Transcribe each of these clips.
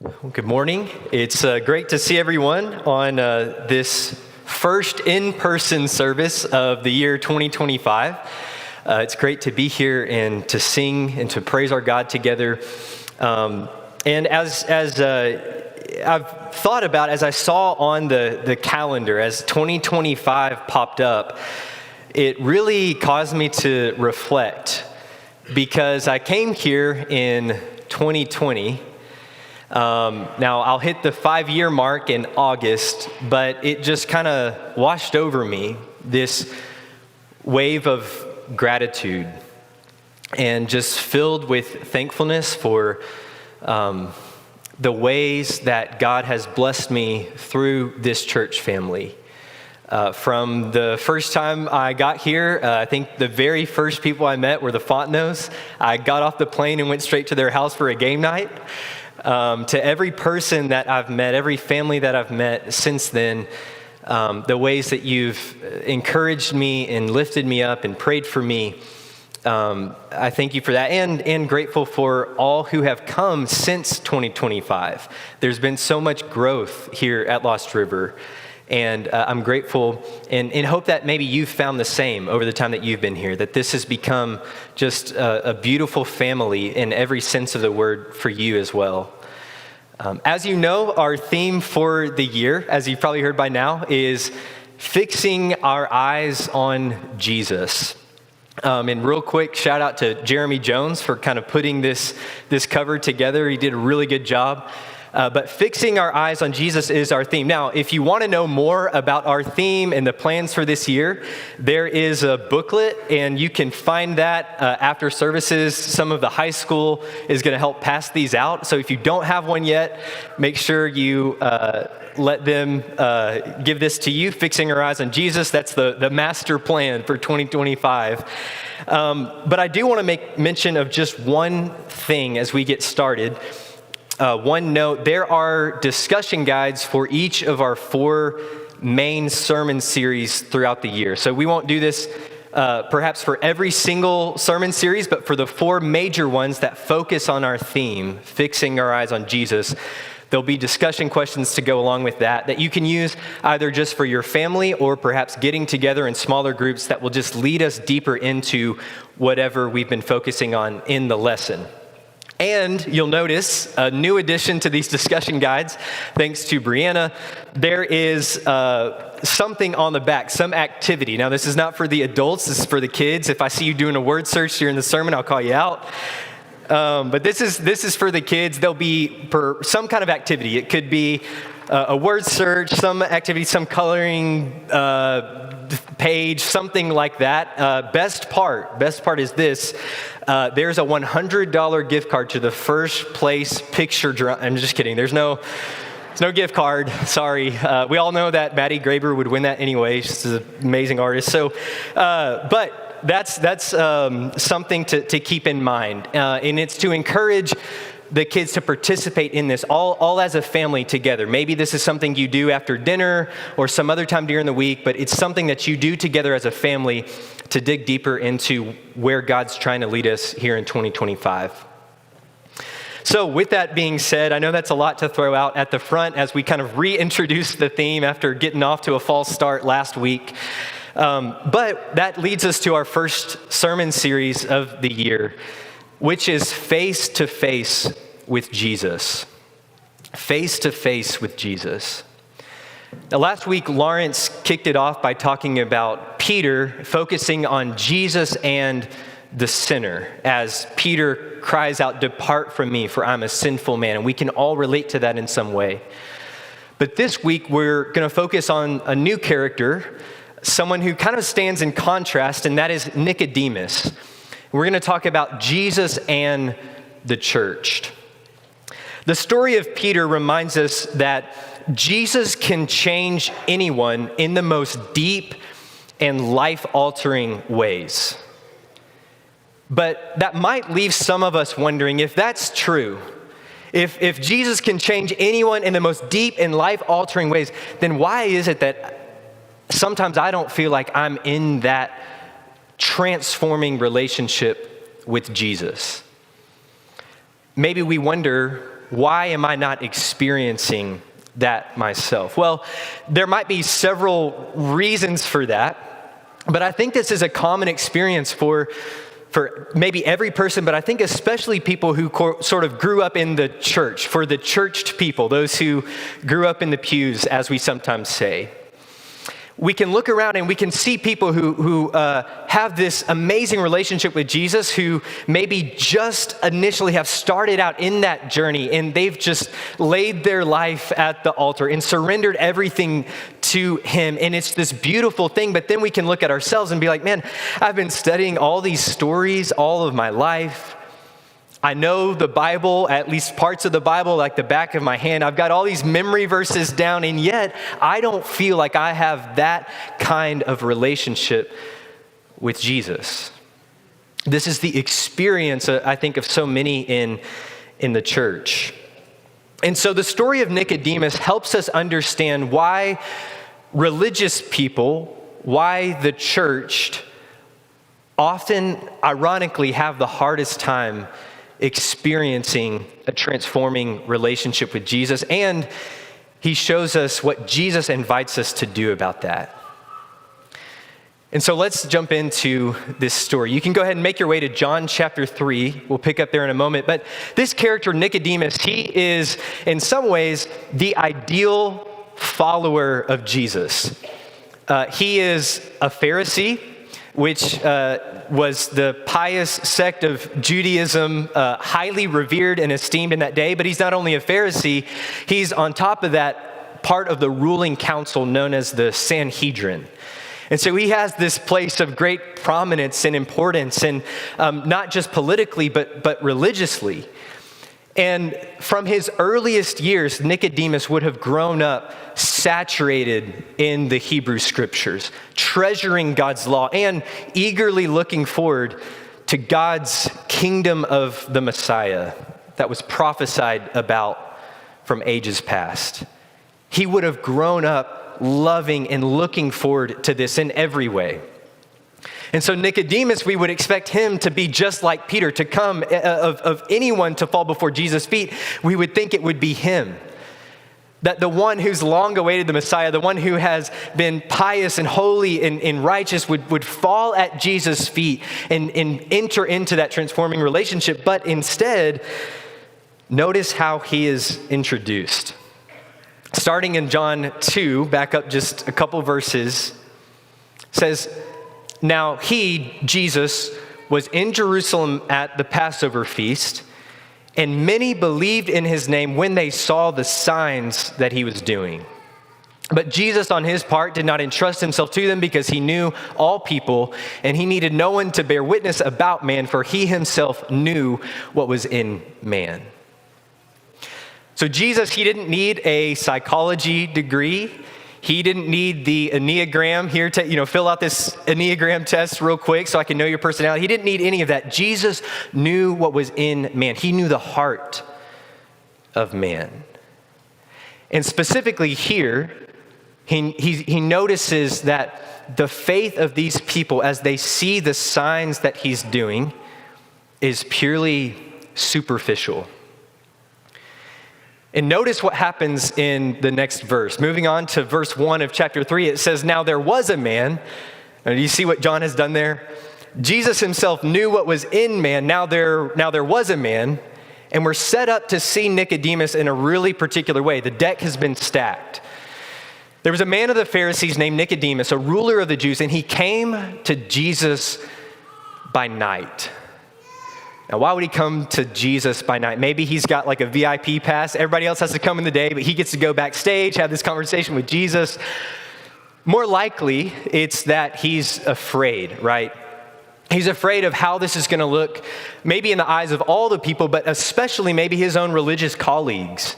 Well, good morning. It's great to see everyone on this first in-person service of the year 2025. It's great to be here and to sing and to praise our God together. And as I've thought about, as I saw on the calendar, as 2025 popped up, it really caused me to reflect because I came here in 2020. Now, I'll hit the 5-year mark in August, but it just kind of washed over me, this wave of gratitude, and just filled with thankfulness for the ways that God has blessed me through this church family. From the first time I got here, I think the very first people I met were the Fontenot's. I got off the plane and went straight to their house for a game night. To every person that I've met, every family that I've met since then, the ways that you've encouraged me and lifted me up and prayed for me, I thank you for that, and grateful for all who have come since 2025. There's been so much growth here at Lost River, and I'm grateful and hope that maybe you've found the same over the time that you've been here, that this has become just a beautiful family in every sense of the word for you as well. As you know, our theme for the year, as you've probably heard by now, is fixing our eyes on Jesus. And real quick, shout out to Jeremy Jones for kind of putting this cover together. He did a really good job. But fixing our eyes on Jesus is our theme. Now, if you want to know more about our theme and the plans for this year, there is a booklet, and you can find that after services. Some of the high school is going to help pass these out. So if you don't have one yet, make sure you let them give this to you. Fixing our eyes on Jesus, that's the master plan for 2025. But I do want to make mention of just one thing as we get started. One note, there are discussion guides for each of our 4 main sermon series throughout the year. So we won't do this perhaps for every single sermon series, but for the 4 major ones that focus on our theme, fixing our eyes on Jesus, there'll be discussion questions to go along with that you can use either just for your family or perhaps getting together in smaller groups that will just lead us deeper into whatever we've been focusing on in the lesson. And you'll notice a new addition to these discussion guides, thanks to Brianna. There is something on the back, some activity. Now, this is not for the adults, this is for the kids. If I see you doing a word search during the sermon, I'll call you out. But this is for the kids. There'll be some kind of activity. It could be a word search, some activity, some coloring page, something like that. Best part is this. There's a $100 gift card to the first place picture drawing. I'm just kidding. There's no gift card. Sorry. We all know that Maddie Graber would win that anyway. She's an amazing artist. So, but that's something to keep in mind. And it's to encourage the kids to participate in this all as a family together. Maybe this is something you do after dinner or some other time during the week, but it's something that you do together as a family to dig deeper into where God's trying to lead us here in 2025. So with that being said, I know that's a lot to throw out at the front as we kind of reintroduce the theme after getting off to a false start last week. But that leads us to our first sermon series of the year, which is face to face with Jesus. Face to face with Jesus. Now, last week, Lawrence kicked it off by talking about Peter focusing on Jesus and the sinner, as Peter cries out, "Depart from me, for I'm a sinful man." And we can all relate to that in some way. But this week, we're going to focus on a new character, someone who kind of stands in contrast, and that is Nicodemus. We're going to talk about Jesus and the church. The story of Peter reminds us that Jesus can change anyone in the most deep and life-altering ways. But that might leave some of us wondering if that's true. If Jesus can change anyone in the most deep and life-altering ways, then why is it that sometimes I don't feel like I'm in that transforming relationship with Jesus? Maybe we wonder why am I not experiencing that myself? Well, there might be several reasons for that, but I think this is a common experience for maybe every person, but I think especially people who sort of grew up in the church, for the churched people, those who grew up in the pews, as we sometimes say. We can look around and we can see people who have this amazing relationship with Jesus, who maybe just initially have started out in that journey and they've just laid their life at the altar and surrendered everything to him. And it's this beautiful thing. But then we can look at ourselves and be like, man, I've been studying all these stories all of my life. I know the Bible, at least parts of the Bible, like the back of my hand. I've got all these memory verses down, and yet I don't feel like I have that kind of relationship with Jesus. This is the experience, I think, of so many in the church. And so the story of Nicodemus helps us understand why religious people, why the church often, ironically, have the hardest time experiencing a transforming relationship with Jesus, and he shows us what Jesus invites us to do about that. And so let's jump into this story. You can go ahead and make your way to John chapter 3. We'll pick up there in a moment. But this character, Nicodemus, he is in some ways the ideal follower of Jesus. He is a Pharisee, which was the pious sect of Judaism, highly revered and esteemed in that day. But he's not only a Pharisee, he's on top of that part of the ruling council known as the Sanhedrin. And so he has this place of great prominence and importance, and not just politically, but religiously. And from his earliest years, Nicodemus would have grown up saturated in the Hebrew scriptures, treasuring God's law and eagerly looking forward to God's kingdom of the Messiah that was prophesied about from ages past. He would have grown up loving and looking forward to this in every way. And so Nicodemus, we would expect him to be just like Peter, to come of anyone to fall before Jesus' feet. We would think it would be him. That the one who's long awaited the Messiah, the one who has been pious and holy and righteous would fall at Jesus' feet and enter into that transforming relationship. But instead, notice how he is introduced. Starting in John 2, back up just a couple verses, says, "Now he, Jesus, was in Jerusalem at the Passover feast, and many believed in his name when they saw the signs that he was doing. But Jesus, on his part, did not entrust himself to them because he knew all people, and he needed no one to bear witness about man, for he himself knew what was in man." So Jesus, he didn't need a psychology degree. He didn't need the Enneagram here to, fill out this Enneagram test real quick so I can know your personality. He didn't need any of that. Jesus knew what was in man. He knew the heart of man. And specifically here, he notices that the faith of these people, as they see the signs that he's doing, is purely superficial. And notice what happens in the next verse. Moving on to verse 1 of chapter 3, it says, "Now there was a man." Do you see what John has done there? Jesus himself knew what was in man. Now there was a man, and we're set up to see Nicodemus in a really particular way. The deck has been stacked. There was a man of the Pharisees named Nicodemus, a ruler of the Jews, and he came to Jesus by night. Now, why would he come to Jesus by night? Maybe he's got like a VIP pass. Everybody else has to come in the day, but he gets to go backstage, have this conversation with Jesus. More likely, it's that he's afraid, right? He's afraid of how this is going to look, maybe in the eyes of all the people, but especially maybe his own religious colleagues,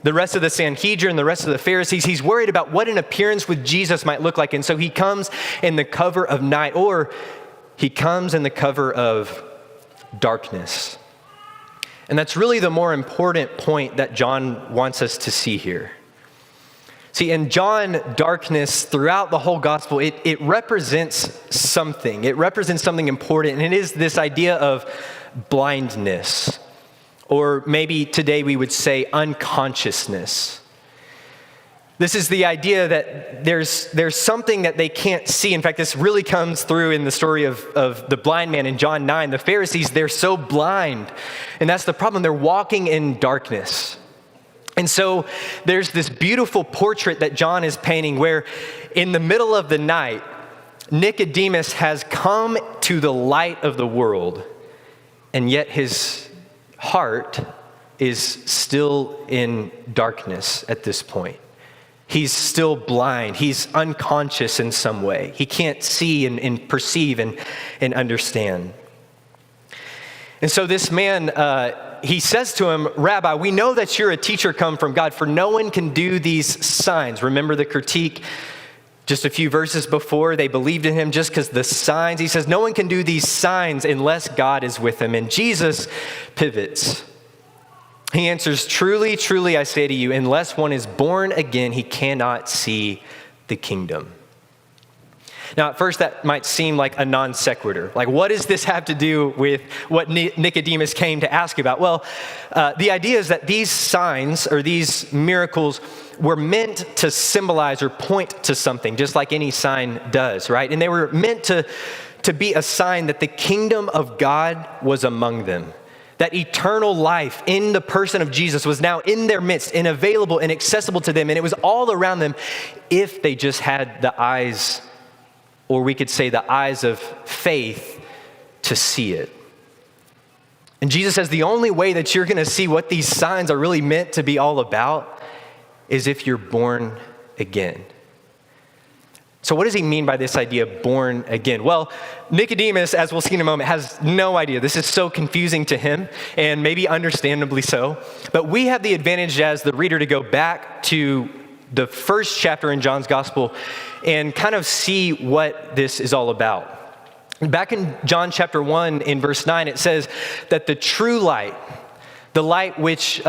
the rest of the Sanhedrin, the rest of the Pharisees. He's worried about what an appearance with Jesus might look like. And so he comes in the cover of night, or he comes in the cover of darkness. And that's really the more important point that John wants us to see here. See, in John, darkness throughout the whole gospel, it represents something. It represents something important, and it is this idea of blindness or maybe today we would say unconsciousness. This is the idea that there's something that they can't see. In fact, this really comes through in the story of the blind man in John 9. The Pharisees, they're so blind, and that's the problem. They're walking in darkness. And so there's this beautiful portrait that John is painting where in the middle of the night, Nicodemus has come to the light of the world, and yet his heart is still in darkness at this point. He's still blind. He's unconscious in some way. He can't see and perceive and understand. And so this man, he says to him, "Rabbi, we know that you're a teacher come from God, for no one can do these signs." Remember the critique just a few verses before? They believed in him just because the signs. He says, no one can do these signs unless God is with him. And Jesus pivots. He answers, "Truly, truly, I say to you, unless one is born again, he cannot see the kingdom." Now, at first, that might seem like a non sequitur. Like, what does this have to do with what Nicodemus came to ask about? Well, the idea is that these signs or these miracles were meant to symbolize or point to something, just like any sign does, right? And they were meant to be a sign that the kingdom of God was among them. That eternal life in the person of Jesus was now in their midst and available and accessible to them. And it was all around them if they just had the eyes, or we could say the eyes of faith, to see it. And Jesus says the only way that you're going to see what these signs are really meant to be all about is if you're born again. So what does he mean by this idea of born again? Well, Nicodemus, as we'll see in a moment, has no idea. This is so confusing to him, and maybe understandably so. But we have the advantage as the reader to go back to the first chapter in John's gospel and kind of see what this is all about. Back in John chapter 1 in verse 9, it says that the true light, the light which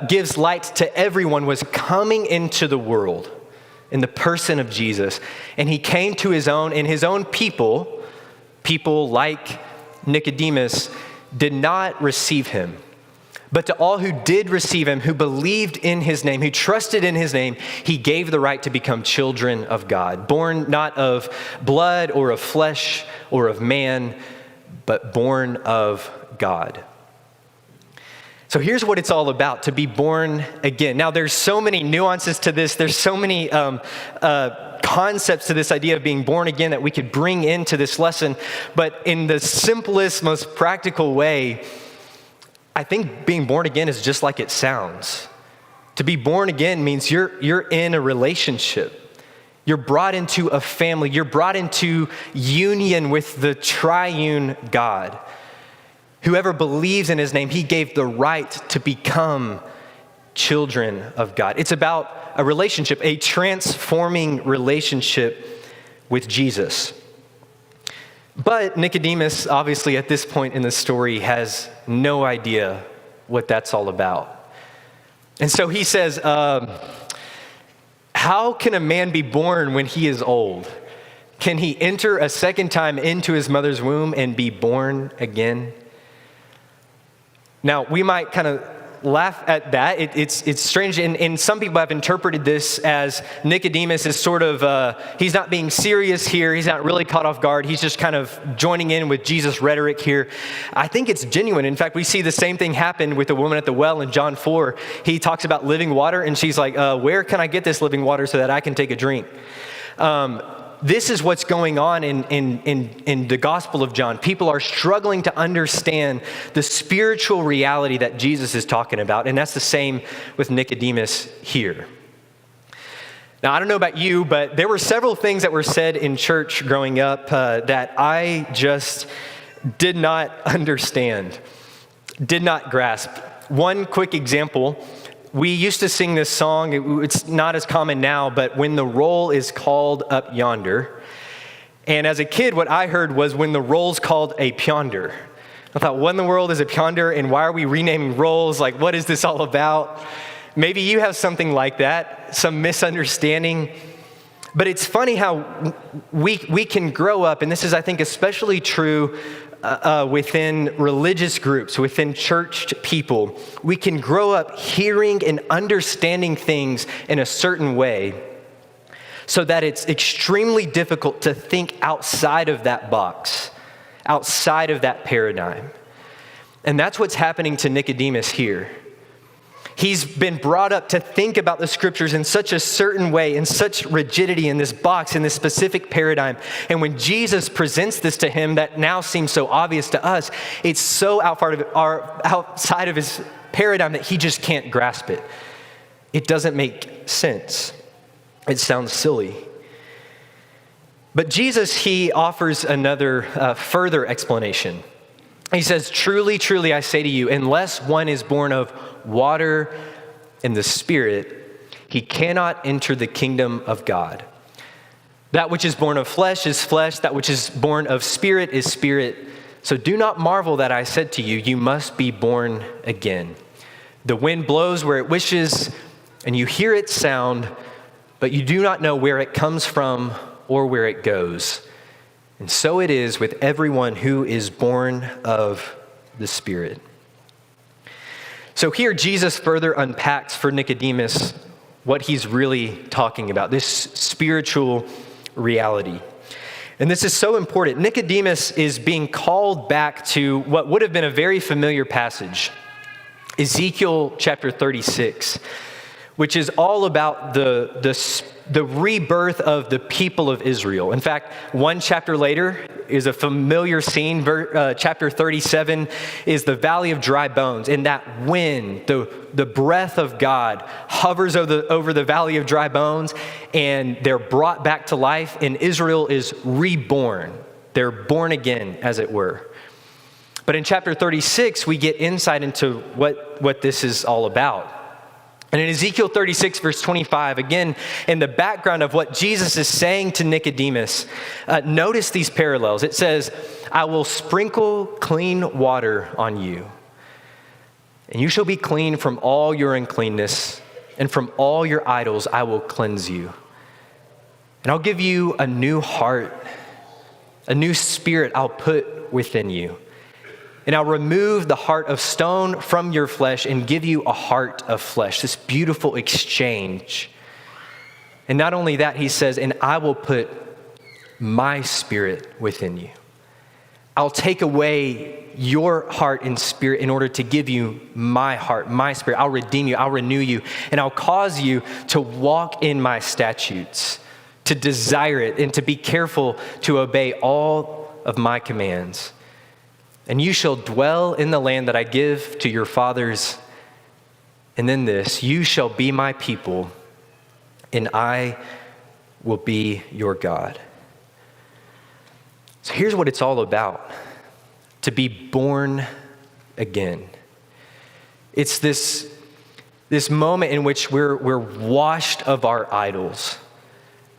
gives light to everyone, was coming into the world in the person of Jesus. And he came to his own, and his own people like Nicodemus, did not receive him. But to all who did receive him, who believed in his name, who trusted in his name, he gave the right to become children of God, born not of blood or of flesh or of man, but born of God. So here's what it's all about, to be born again. Now, there's so many nuances to this. There's so many concepts to this idea of being born again that we could bring into this lesson. But in the simplest, most practical way, I think being born again is just like it sounds. To be born again means you're in a relationship. You're brought into a family. You're brought into union with the triune God. Whoever believes in his name, he gave the right to become children of God. It's about a relationship, a transforming relationship with Jesus. But Nicodemus, obviously at this point in the story, has no idea what that's all about. And so he says, how can a man be born when he is old? Can he enter a second time into his mother's womb and be born again? Now, we might kind of laugh at that. It's strange, and some people have interpreted this as Nicodemus is sort of, he's not being serious here. He's not really caught off guard. He's just kind of joining in with Jesus' rhetoric here. I think it's genuine. In fact, we see the same thing happen with the woman at the well in John 4. He talks about living water, and she's like, where can I get this living water so that I can take a drink? This is what's going on in the Gospel of John. People are struggling to understand the spiritual reality that Jesus is talking about, and that's the same with Nicodemus here. Now, I don't know about you, but there were several things that were said in church growing up that I just did not understand, did not grasp. One quick example. We used to sing this song, it's not as common now, but when the roll is called up yonder. And as a kid, what I heard was when the roll's called a ponder. I thought, what in the world is a ponder, and why are we renaming rolls? Like, what is this all about? Maybe you have something like that, some misunderstanding. But it's funny how we can grow up, and this is, I think, especially true within religious groups, within church people, we can grow up hearing and understanding things in a certain way so that it's extremely difficult to think outside of that box, outside of that paradigm. And that's what's happening to Nicodemus here. He's been brought up to think about the scriptures in such a certain way, in such rigidity, in this box, in this specific paradigm. And when Jesus presents this to him that now seems so obvious to us, it's so outside of his paradigm that he just can't grasp it. It doesn't make sense. It sounds silly. But Jesus, he offers another further explanation. He says, "Truly, truly, I say to you, unless one is born of water and the Spirit, he cannot enter the kingdom of God. That which is born of flesh is flesh, that which is born of spirit is spirit. So do not marvel that I said to you, you must be born again. The wind blows where it wishes, and you hear its sound, but you do not know where it comes from or where it goes. And so it is with everyone who is born of the Spirit." So here Jesus further unpacks for Nicodemus what he's really talking about, this spiritual reality. And this is so important. Nicodemus is being called back to what would have been a very familiar passage, Ezekiel chapter 36, which is all about the rebirth of the people of Israel. In fact, one chapter later is a familiar scene. Chapter 37 is the valley of dry bones. And that wind, the breath of God hovers over the valley of dry bones, and they're brought back to life, and Israel is reborn. They're born again, as it were. But in chapter 36, we get insight into what this is all about. And in Ezekiel 36, verse 25, again, in the background of what Jesus is saying to Nicodemus, notice these parallels. It says, "I will sprinkle clean water on you, and you shall be clean from all your uncleanness, and from all your idols I will cleanse you. And I'll give you a new heart, a new spirit I'll put within you. And I'll remove the heart of stone from your flesh and give you a heart of flesh." This beautiful exchange. And not only that, he says, "And I will put my spirit within you." I'll take away your heart and spirit in order to give you my heart, my spirit. I'll redeem you, I'll renew you, and I'll cause you to walk in my statutes, to desire it, and to be careful to obey all of my commands. And you shall dwell in the land that I give to your fathers. And then this, you shall be my people, and I will be your God. So here's what it's all about, to be born again. It's this moment in which we're washed of our idols.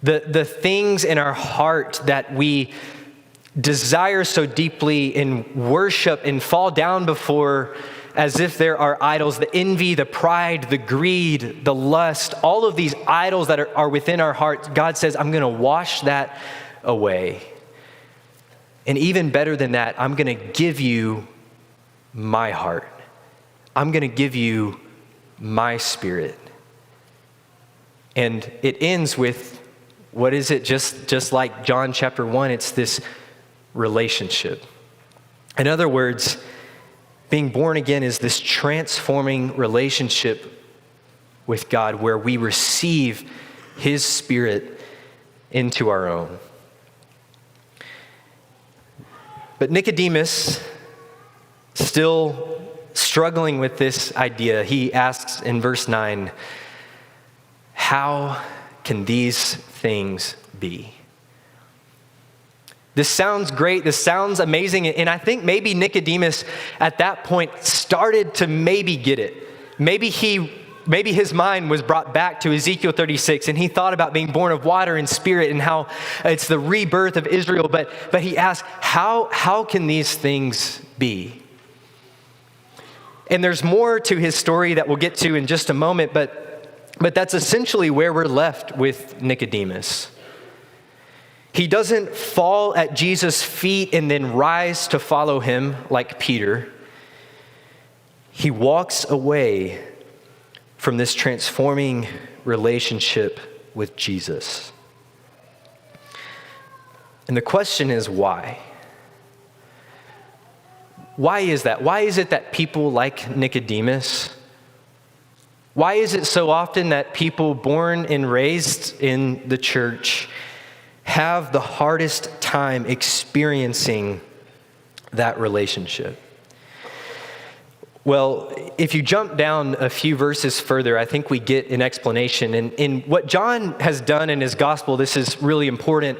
The things in our heart that we desire so deeply in worship and fall down before as if there are idols, the envy, the pride, the greed, the lust, all of these idols that are within our hearts, God says, I'm going to wash that away. And even better than that, I'm going to give you my heart. I'm going to give you my spirit. And it ends with, what is it? Just like John chapter 1, it's this relationship. In other words, being born again is this transforming relationship with God where we receive His Spirit into our own. But Nicodemus, still struggling with this idea, he asks in verse 9, how can these things be? This sounds great. This sounds amazing. And I think maybe Nicodemus at that point started to maybe get it. Maybe his mind was brought back to Ezekiel 36 and he thought about being born of water and spirit and how it's the rebirth of Israel. But he asked, how can these things be? And there's more to his story that we'll get to in just a moment, but that's essentially where we're left with Nicodemus. He doesn't fall at Jesus' feet and then rise to follow him like Peter. He walks away from this transforming relationship with Jesus. And the question is why? Why is that? Why is it that people like Nicodemus? Why is it so often that people born and raised in the church have the hardest time experiencing that relationship? Well, if you jump down a few verses further, I think we get an explanation. And what John has done in his gospel, this is really important.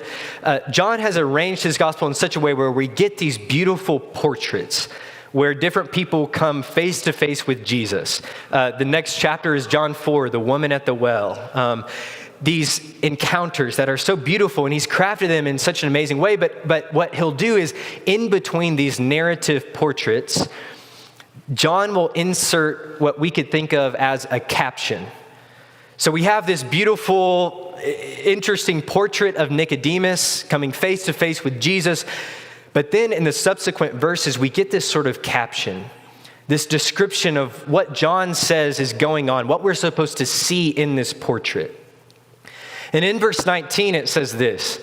John has arranged his gospel in such a way where we get these beautiful portraits where different people come face to face with Jesus. The next chapter is John 4, the woman at the well. These encounters that are so beautiful, and he's crafted them in such an amazing way. But what he'll do is, in between these narrative portraits, John will insert what we could think of as a caption. So we have this beautiful, interesting portrait of Nicodemus coming face to face with Jesus. But then in the subsequent verses, we get this sort of caption, this description of what John says is going on, what we're supposed to see in this portrait. And in verse 19, it says this.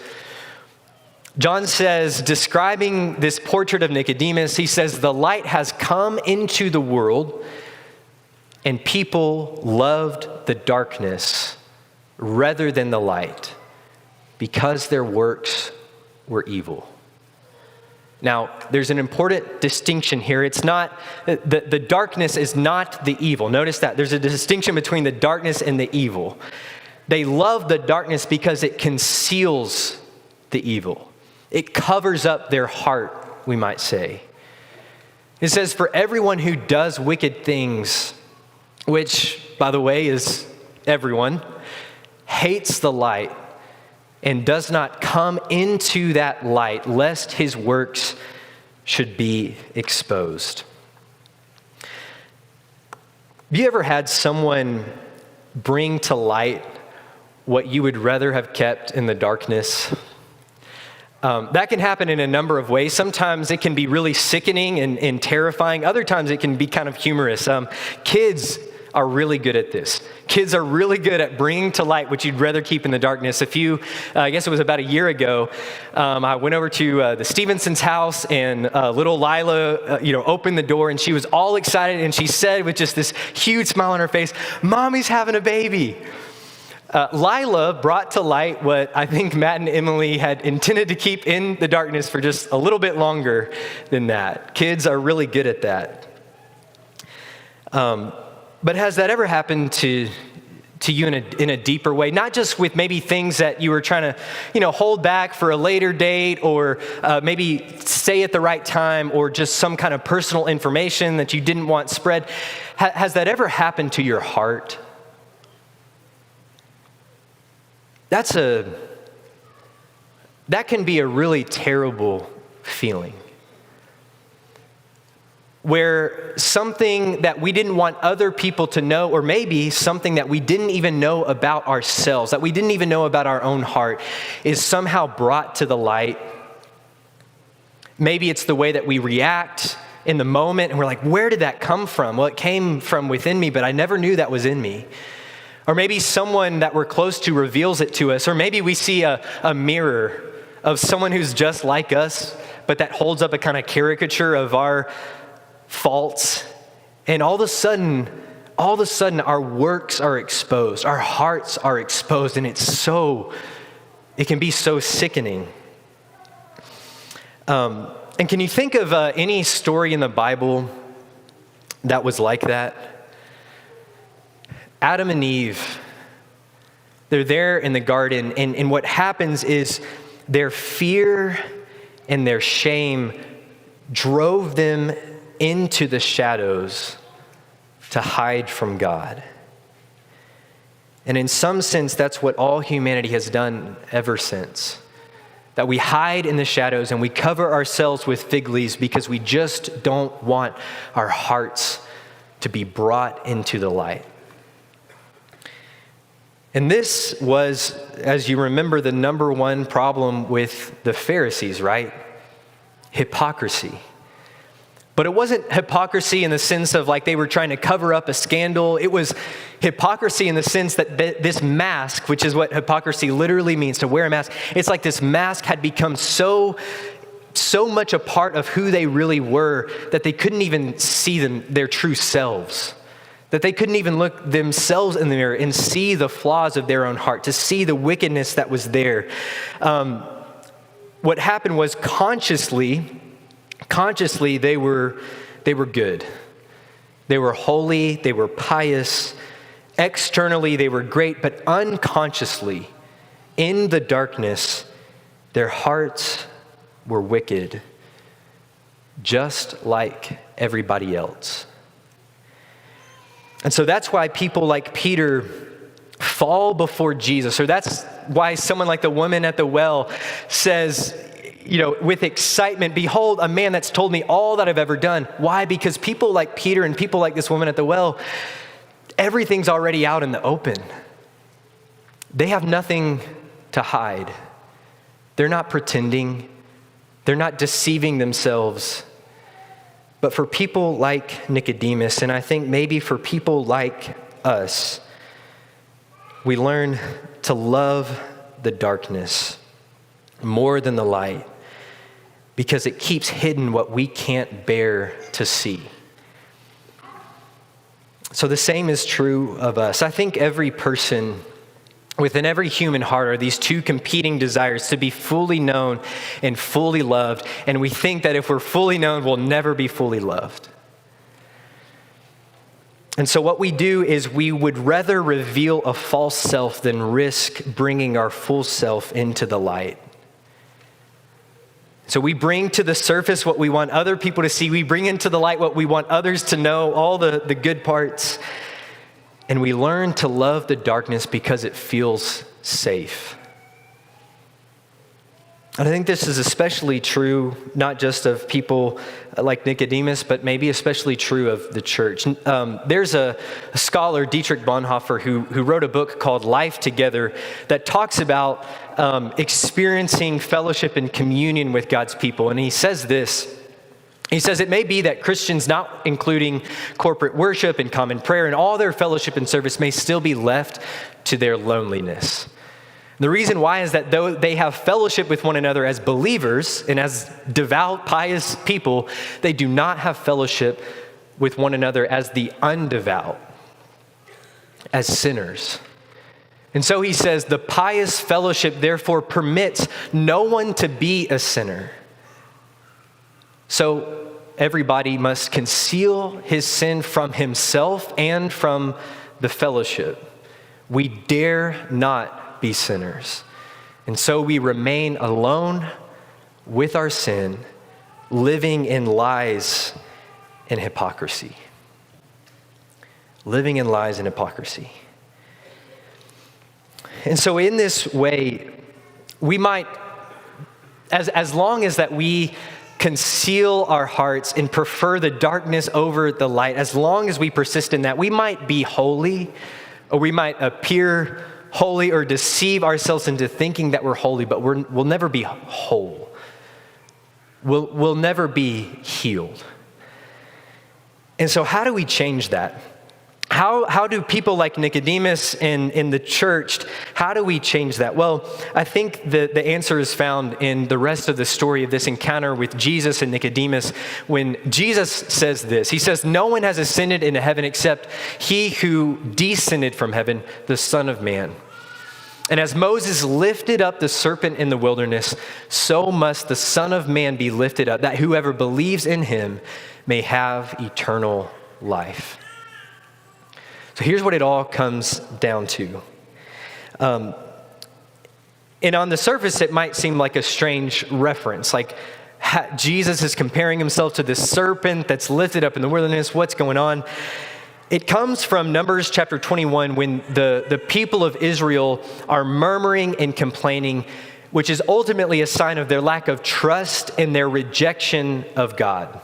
John says, describing this portrait of Nicodemus, he says, the light has come into the world, and people loved the darkness rather than the light, because their works were evil. Now, there's an important distinction here. It's not, the darkness is not the evil. Notice that. There's a distinction between the darkness and the evil. They love the darkness because it conceals the evil. It covers up their heart, we might say. It says, for everyone who does wicked things, which, by the way, is everyone, hates the light and does not come into that light, lest his works should be exposed. Have you ever had someone bring to light what you would rather have kept in the darkness? That can happen in a number of ways. Sometimes it can be really sickening and terrifying. Other times it can be kind of humorous. Kids are really good at this. Kids are really good at bringing to light what you'd rather keep in the darkness. I guess it was about a year ago, I went over to the Stevenson's house, and little Lila, opened the door, and she was all excited, and she said with just this huge smile on her face, "Mommy's having a baby." Lila brought to light what I think Matt and Emily had intended to keep in the darkness for just a little bit longer than that. Kids are really good at that. But has that ever happened to you in a deeper way? Not just with maybe things that you were trying to, hold back for a later date, or maybe say at the right time, or just some kind of personal information that you didn't want spread. Has that ever happened to your heart? That can be a really terrible feeling, where something that we didn't want other people to know, or maybe something that we didn't even know about ourselves, that we didn't even know about our own heart, is somehow brought to the light. Maybe it's the way that we react in the moment, and we're like, where did that come from? Well, it came from within me, but I never knew that was in me. Or maybe someone that we're close to reveals it to us. Or maybe we see a mirror of someone who's just like us, but that holds up a kind of caricature of our faults. And all of a sudden, our works are exposed. Our hearts are exposed. And it can be so sickening. And can you think of any story in the Bible that was like that? Adam and Eve, they're there in the garden, and what happens is their fear and their shame drove them into the shadows to hide from God. And in some sense, that's what all humanity has done ever since. That we hide in the shadows and we cover ourselves with fig leaves because we just don't want our hearts to be brought into the light. And this was, as you remember, the number one problem with the Pharisees, right? Hypocrisy. But it wasn't hypocrisy in the sense of like they were trying to cover up a scandal. It was hypocrisy in the sense that this mask, which is what hypocrisy literally means, to wear a mask, it's like this mask had become so much a part of who they really were that they couldn't even see their true selves. That they couldn't even look themselves in the mirror and see the flaws of their own heart, to see the wickedness that was there. What happened was consciously they were good. They were holy, they were pious. Externally they were great, but unconsciously, in the darkness, their hearts were wicked, just like everybody else. And so that's why people like Peter fall before Jesus, or that's why someone like the woman at the well says, with excitement, behold, a man that's told me all that I've ever done. Why? Because people like Peter and people like this woman at the well, everything's already out in the open. They have nothing to hide. They're not pretending. They're not deceiving themselves. But for people like Nicodemus, and I think maybe for people like us, we learn to love the darkness more than the light because it keeps hidden what we can't bear to see. So the same is true of us. I think every person within every human heart are these two competing desires to be fully known and fully loved. And we think that if we're fully known, we'll never be fully loved. And so what we do is we would rather reveal a false self than risk bringing our full self into the light. So we bring to the surface what we want other people to see. We bring into the light what we want others to know, all the good parts. And we learn to love the darkness because it feels safe. And I think this is especially true, not just of people like Nicodemus, but maybe especially true of the church. There's a scholar, Dietrich Bonhoeffer, who wrote a book called Life Together that talks about experiencing fellowship and communion with God's people. And he says this. He says, it may be that Christians, not including corporate worship and common prayer and all their fellowship and service, may still be left to their loneliness. The reason why is that though they have fellowship with one another as believers and as devout, pious people, they do not have fellowship with one another as the undevout, as sinners. And so he says, the pious fellowship therefore permits no one to be a sinner. So everybody must conceal his sin from himself and from the fellowship. We dare not be sinners. And so we remain alone with our sin, living in lies and hypocrisy. Living in lies and hypocrisy. And so in this way, we might, as long as that we conceal our hearts and prefer the darkness over the light, as long as we persist in that, we might be holy, or we might appear holy or deceive ourselves into thinking that we're holy, but we'll never be whole. We'll never be healed. And so how do we change that? How do people like Nicodemus in the church, how do we change that? Well, I think the answer is found in the rest of the story of this encounter with Jesus and Nicodemus when Jesus says this. He says, no one has ascended into heaven except he who descended from heaven, the Son of Man. And as Moses lifted up the serpent in the wilderness, so must the Son of Man be lifted up, that whoever believes in him may have eternal life. So here's what it all comes down to. And on the surface, it might seem like a strange reference. Like Jesus is comparing himself to this serpent that's lifted up in the wilderness. What's going on? It comes from Numbers chapter 21 when the people of Israel are murmuring and complaining, which is ultimately a sign of their lack of trust and their rejection of God.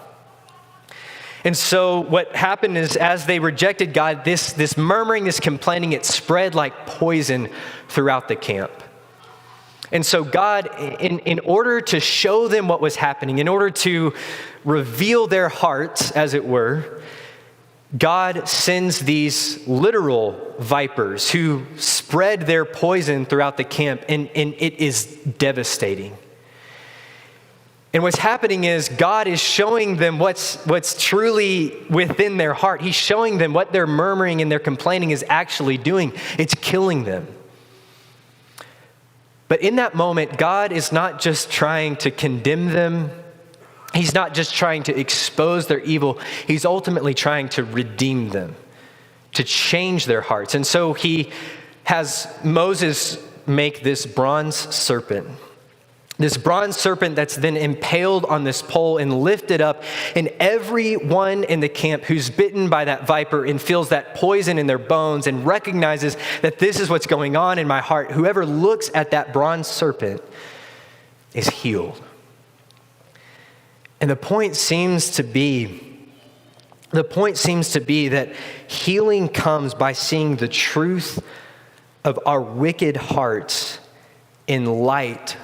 And so what happened is, as they rejected God, this murmuring, this complaining, it spread like poison throughout the camp. And so God, in order to show them what was happening, in order to reveal their hearts, as it were, God sends these literal vipers who spread their poison throughout the camp, and it is devastating. And what's happening is God is showing them what's truly within their heart. He's showing them what their murmuring and their complaining is actually doing. It's killing them. But in that moment, God is not just trying to condemn them. He's not just trying to expose their evil. He's ultimately trying to redeem them, to change their hearts. And so he has Moses make this bronze serpent. This bronze serpent that's then impaled on this pole and lifted up, and everyone in the camp who's bitten by that viper and feels that poison in their bones and recognizes that this is what's going on in my heart, whoever looks at that bronze serpent is healed. And the point seems to be that healing comes by seeing the truth of our wicked hearts in light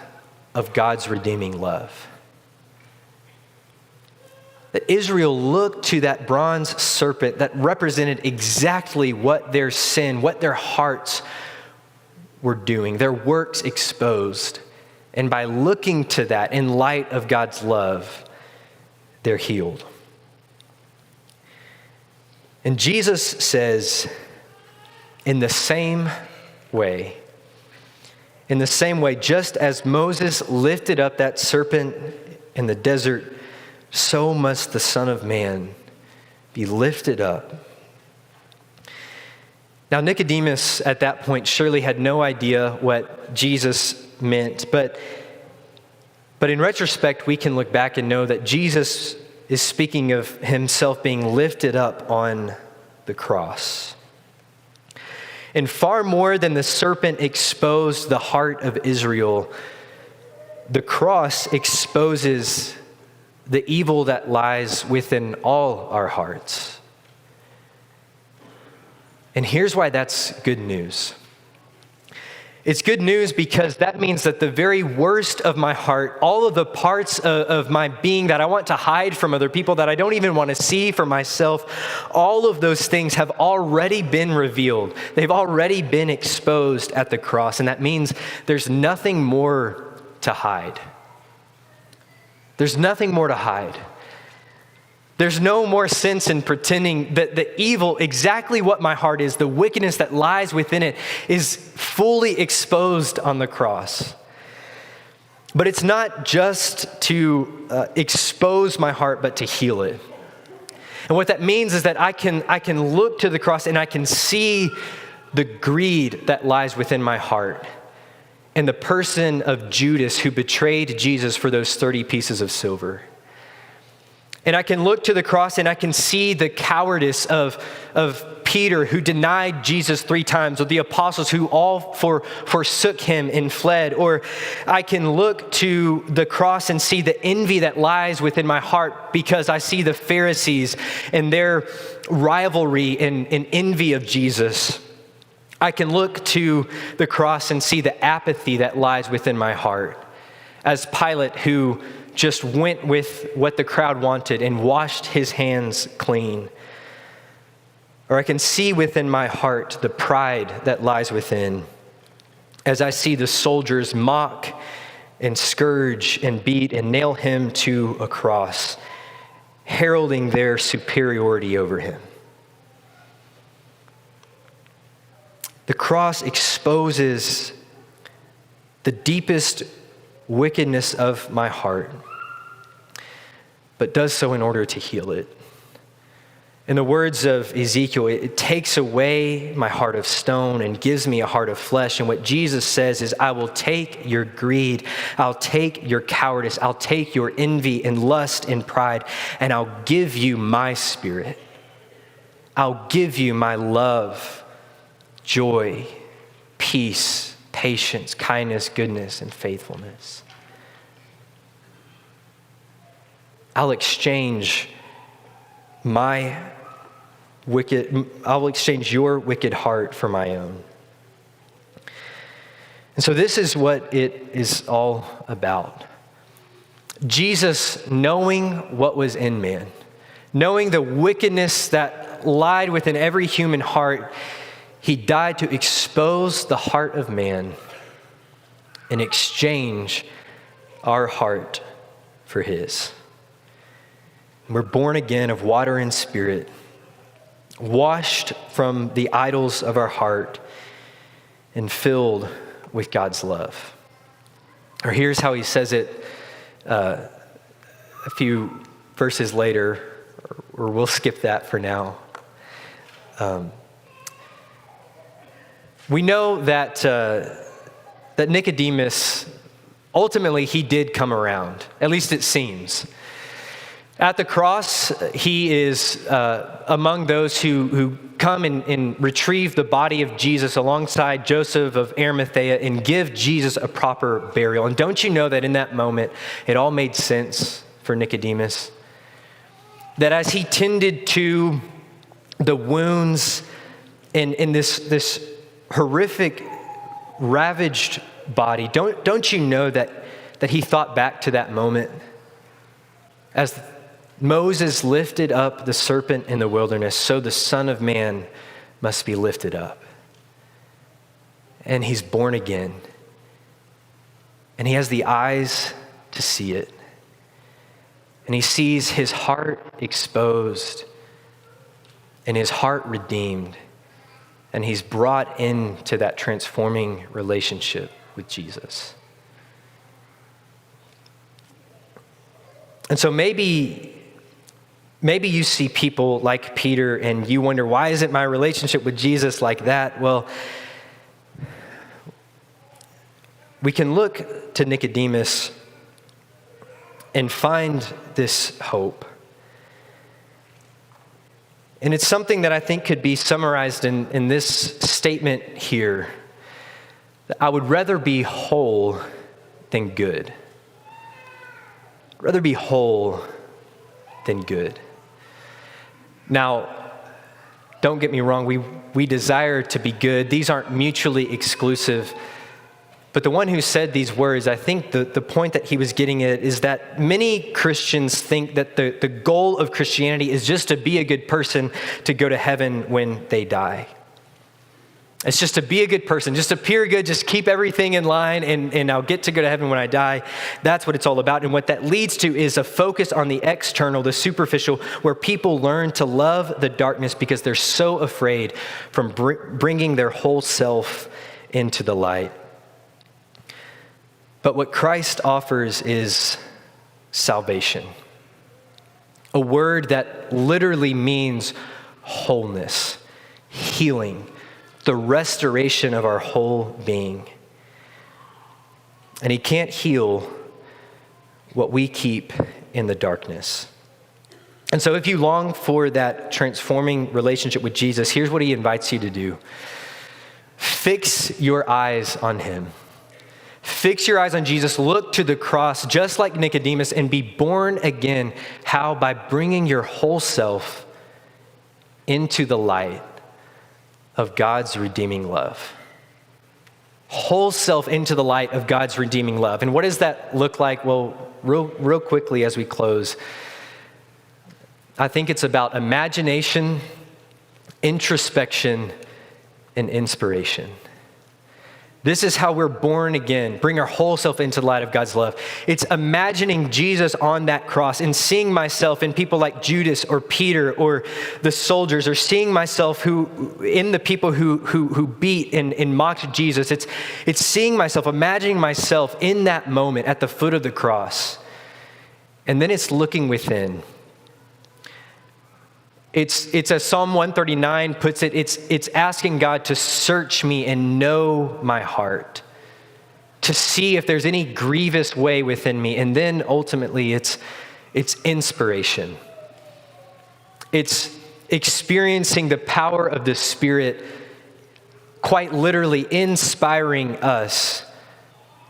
of God's redeeming love. That Israel looked to that bronze serpent that represented exactly what their sin, what their hearts were doing, their works exposed. And by looking to that in light of God's love, they're healed. And Jesus says, in the same way, just as Moses lifted up that serpent in the desert, so must the Son of Man be lifted up. Now, Nicodemus at that point surely had no idea what Jesus meant, but in retrospect, we can look back and know that Jesus is speaking of himself being lifted up on the cross. And far more than the serpent exposed the heart of Israel, the cross exposes the evil that lies within all our hearts. And here's why that's good news. It's good news because that means that the very worst of my heart, all of the parts of my being that I want to hide from other people, that I don't even want to see for myself, all of those things have already been revealed. They've already been exposed at the cross, and that means there's nothing more to hide. There's nothing more to hide. There's no more sense in pretending that the evil, exactly what my heart is, the wickedness that lies within it, is fully exposed on the cross. But it's not just to expose my heart, but to heal it. And what that means is that I can look to the cross and I can see the greed that lies within my heart and the person of Judas who betrayed Jesus for those 30 pieces of silver. And I can look to the cross and I can see the cowardice of Peter, who denied Jesus 3 times, or the apostles who all forsook him and fled. Or I can look to the cross and see the envy that lies within my heart because I see the Pharisees and their rivalry and envy of Jesus. I can look to the cross and see the apathy that lies within my heart as Pilate, who just went with what the crowd wanted and washed his hands clean. Or I can see within my heart the pride that lies within as I see the soldiers mock and scourge and beat and nail him to a cross, heralding their superiority over him. The cross exposes the deepest wickedness of my heart, but does so in order to heal it. In the words of Ezekiel, it takes away my heart of stone and gives me a heart of flesh. And what Jesus says is, I will take your greed, I'll take your cowardice, I'll take your envy and lust and pride, and I'll give you my spirit. I'll give you my love, joy, peace, patience, kindness, goodness, and faithfulness. I'll exchange I will exchange your wicked heart for my own. And so this is what it is all about. Jesus, knowing what was in man, knowing the wickedness that lied within every human heart, he died to expose the heart of man and exchange our heart for his. We're born again of water and spirit, washed from the idols of our heart and filled with God's love. Or here's how he says it a few verses later, or we'll skip that for now. We know that that Nicodemus, ultimately he did come around, at least it seems. At the cross, he is among those who come and retrieve the body of Jesus alongside Joseph of Arimathea and give Jesus a proper burial. And don't you know that in that moment, it all made sense for Nicodemus? That as he tended to the wounds in this horrific, ravaged body, don't you know that he thought back to that moment as Moses lifted up the serpent in the wilderness, so the Son of Man must be lifted up. And he's born again. And he has the eyes to see it. And he sees his heart exposed and his heart redeemed. And he's brought into that transforming relationship with Jesus. And so maybe you see people like Peter and you wonder, why isn't my relationship with Jesus like that? Well, we can look to Nicodemus and find this hope. And it's something that I think could be summarized in this statement here. That I would rather be whole than good. I'd rather be whole than good. Now, don't get me wrong, we desire to be good. These aren't mutually exclusive. But the one who said these words, I think the point that he was getting at is that many Christians think that the goal of Christianity is just to be a good person to go to heaven when they die. It's just to be a good person, just appear good, just keep everything in line, and I'll get to go to heaven when I die. That's what it's all about. And what that leads to is a focus on the external, the superficial, where people learn to love the darkness because they're so afraid from bringing their whole self into the light. But what Christ offers is salvation, a word that literally means wholeness, healing, the restoration of our whole being. And he can't heal what we keep in the darkness. And so if you long for that transforming relationship with Jesus, here's what he invites you to do. Fix your eyes on him. Fix your eyes on Jesus. Look to the cross, just like Nicodemus, and be born again. How? By bringing your whole self into the light of God's redeeming love. Whole self into the light of God's redeeming love. And what does that look like? Well, real quickly as we close, I think it's about imagination, introspection, and inspiration. This is how we're born again, bring our whole self into the light of God's love. It's imagining Jesus on that cross and seeing myself in people like Judas or Peter or the soldiers, or seeing myself in the people who beat and mocked Jesus. It's seeing myself, imagining myself in that moment at the foot of the cross. And then it's looking within. It's as Psalm 139 puts it, it's asking God to search me and know my heart, to see if there's any grievous way within me. And then ultimately it's inspiration. It's experiencing the power of the Spirit, quite literally inspiring us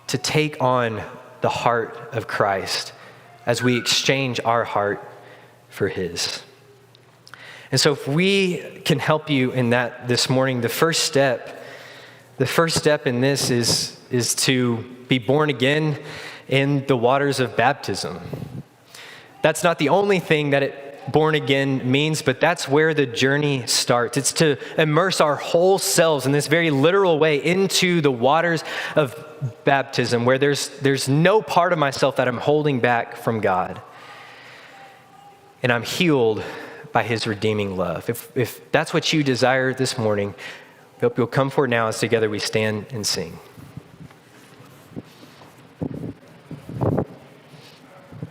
to take on the heart of Christ as we exchange our heart for his. And so if we can help you in that this morning, the first step in this is to be born again in the waters of baptism. That's not the only thing that born again means, but that's where the journey starts. It's to immerse our whole selves in this very literal way into the waters of baptism, where there's no part of myself that I'm holding back from God. And I'm healed by his redeeming love. If that's what you desire this morning, I hope you'll come forward now as together we stand and sing.